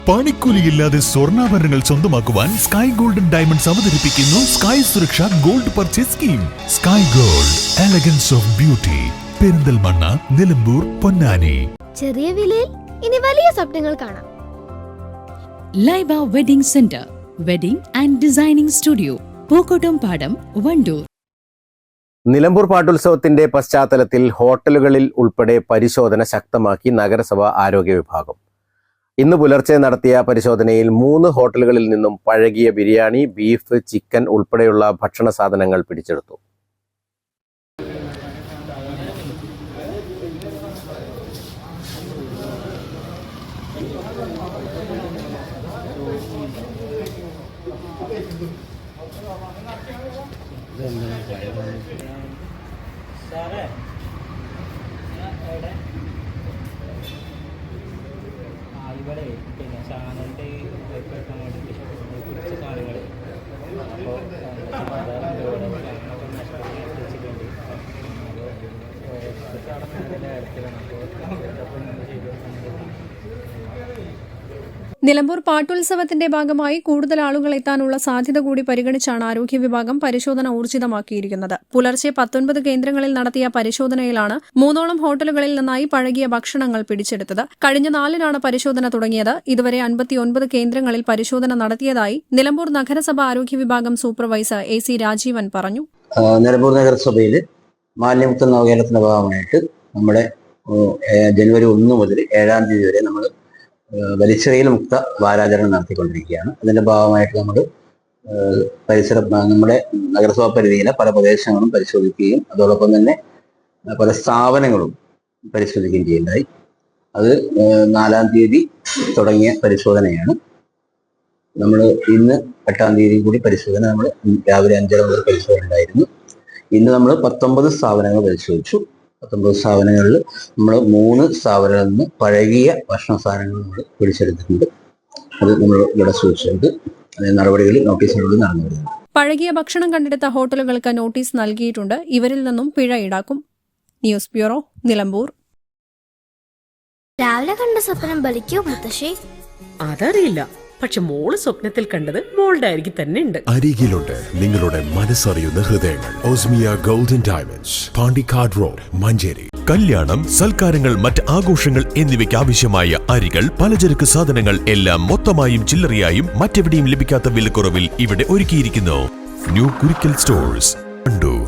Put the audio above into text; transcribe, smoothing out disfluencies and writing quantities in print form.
പണിക്കൂലിയില്ലാതെ സ്വർണ്ണാഭരണങ്ങൾ സ്വന്തമാക്കുവാൻ sky golden diamonds അവതരിപ്പിക്കുന്നു sky Suraksha gold purchase scheme. Sky gold, elegance of beauty. Perinthalmanna, Nilambur, Ponnani. ചെറിയ വിലയിൽ ഇനി വലിയ സ്വപ്നങ്ങൾ കാണാം. Laiba wedding centre, wedding and designing studio, Pookkottumpadam, Wandoor. Nilambur പാട്ടുത്സവത്തിന്റെ പശ്ചാത്തലത്തിൽ ഹോട്ടലുകളിൽ ഉൾപ്പെടെ പരിശോധന ശക്തമാക്കി നഗരസഭ ആരോഗ്യ വിഭാഗം. ഇന്ന് പുലർച്ചെ നടത്തിയ പരിശോധനയിൽ 3 ഹോട്ടലുകളിൽ നിന്നും പഴകിയ ബിരിയാണി, ബീഫ്, ചിക്കൻ ഉൾപ്പെടെയുള്ള ഭക്ഷണ സാധനങ്ങൾ പിടിച്ചെടുത്തു. ഇവിടെ പിന്നെ ചാനലിൻ്റെ വെക്കാൻ വേണ്ടിയിട്ട് കുറച്ച് സാധനങ്ങൾ അപ്പോൾ നഷ്ടപ്പെട്ടിട്ടുണ്ട്. അപ്പോൾ അവിടെ കാര്യത്തിലാണ്. അപ്പോൾ ചെയ്തു. നിലമ്പൂർ പാട്ടുത്സവത്തിന്റെ ഭാഗമായി കൂടുതൽ ആളുകൾ എത്താനുള്ള സാധ്യത കൂടി പരിഗണിച്ചാണ് ആരോഗ്യ വിഭാഗം പരിശോധന ഊർജിതമാക്കിയിരിക്കുന്നത്. പുലർച്ചെ 19 കേന്ദ്രങ്ങളിൽ നടത്തിയ പരിശോധനയിലാണ് 3ഓളം ഹോട്ടലുകളിൽ നിന്നായി പഴകിയ ഭക്ഷണങ്ങൾ പിടിച്ചെടുത്തത്. കഴിഞ്ഞ 4-നാണ് പരിശോധന തുടങ്ങിയത്. ഇതുവരെ 59 കേന്ദ്രങ്ങളിൽ പരിശോധന നടത്തിയതായി നിലമ്പൂർ നഗരസഭ ആരോഗ്യ വിഭാഗം സൂപ്പർവൈസർ AC രാജീവൻ പറഞ്ഞു. നിലമ്പൂർ നഗരസഭയിൽ മാലിന്യമുക്ത നവകേരളത്തിന്റെ ഭാഗമായിട്ട് നമ്മുടെ ജനുവരി 1 മുതൽ 7-ാം തീയതി വരെ നമ്മൾ വലിച്ചെറിയൽ മുക്ത വാരാചരണം നടത്തിക്കൊണ്ടിരിക്കുകയാണ്. അതിന്റെ ഭാഗമായിട്ട് നമ്മൾ നമ്മുടെ നഗരസഭാ പരിധിയിലെ പല പ്രദേശങ്ങളും പരിശോധിക്കുകയും അതോടൊപ്പം തന്നെ പല സ്ഥാപനങ്ങളും പരിശോധിക്കുകയും ചെയ്യുന്നതായി. അത് 4-ാം തീയതി തുടങ്ങിയ പരിശോധനയാണ്. നമ്മൾ ഇന്ന് 8-ാം തീയതി കൂടി പരിശോധന നമ്മൾ രാവിലെ 5:30 മുതൽ പരിശോധന ഉണ്ടായിരുന്നു. ഇന്ന് നമ്മൾ 19 സ്ഥാപനങ്ങൾ പരിശോധിച്ചു. 19 സ്ഥാപനങ്ങളിൽ നമ്മൾ 3 സ്ഥാപനങ്ങളിൽ നിന്ന് പഴകിയ ഭക്ഷണ സാധനങ്ങൾ നമ്മൾ പിടിച്ചെടുത്തിട്ടുണ്ട്. അത് നമ്മൾ ഇവിടെ സൂക്ഷിച്ചിട്ടുണ്ട്. നടപടികൾ നോട്ടീസുകളിൽ നടന്നു വരുന്നു. പഴകിയ ഭക്ഷണം കണ്ടെടുത്ത ഹോട്ടലുകൾക്ക് നോട്ടീസ് നൽകിയിട്ടുണ്ട്. ഇവരിൽ നിന്നും പിഴ ഈടാക്കും. News bureau, Nilambur. രാവിലെ കണ്ട സ്വപ്നം ബലിക്കോ മുത്തശ്ശി? അതറിയില്ല, പക്ഷെ മോള് സ്വപ്നത്തിൽ കണ്ടത് മോളുടെ അരികിൽ തന്നെ ഉണ്ട്. അരികിലുണ്ട് നിങ്ങളുടെ മനസ്സറിയുന്ന ഹൃദയങ്ങൾ. Osmia golden diamonds, Pandikkad road, Manjeri. കല്യാണം, സൽക്കാരങ്ങൾ, മറ്റ് ആഘോഷങ്ങൾ എന്നിവയ്ക്ക് ആവശ്യമായ അരികൾ, പലചരക്ക് സാധനങ്ങൾ എല്ലാം മൊത്തമായും ചില്ലറയായും മറ്റെവിടെയും ലഭിക്കാത്ത വിലക്കുറവിൽ ഇവിടെ ഒരുക്കിയിരിക്കുന്നു. New Kurikkal stores, Wandoor.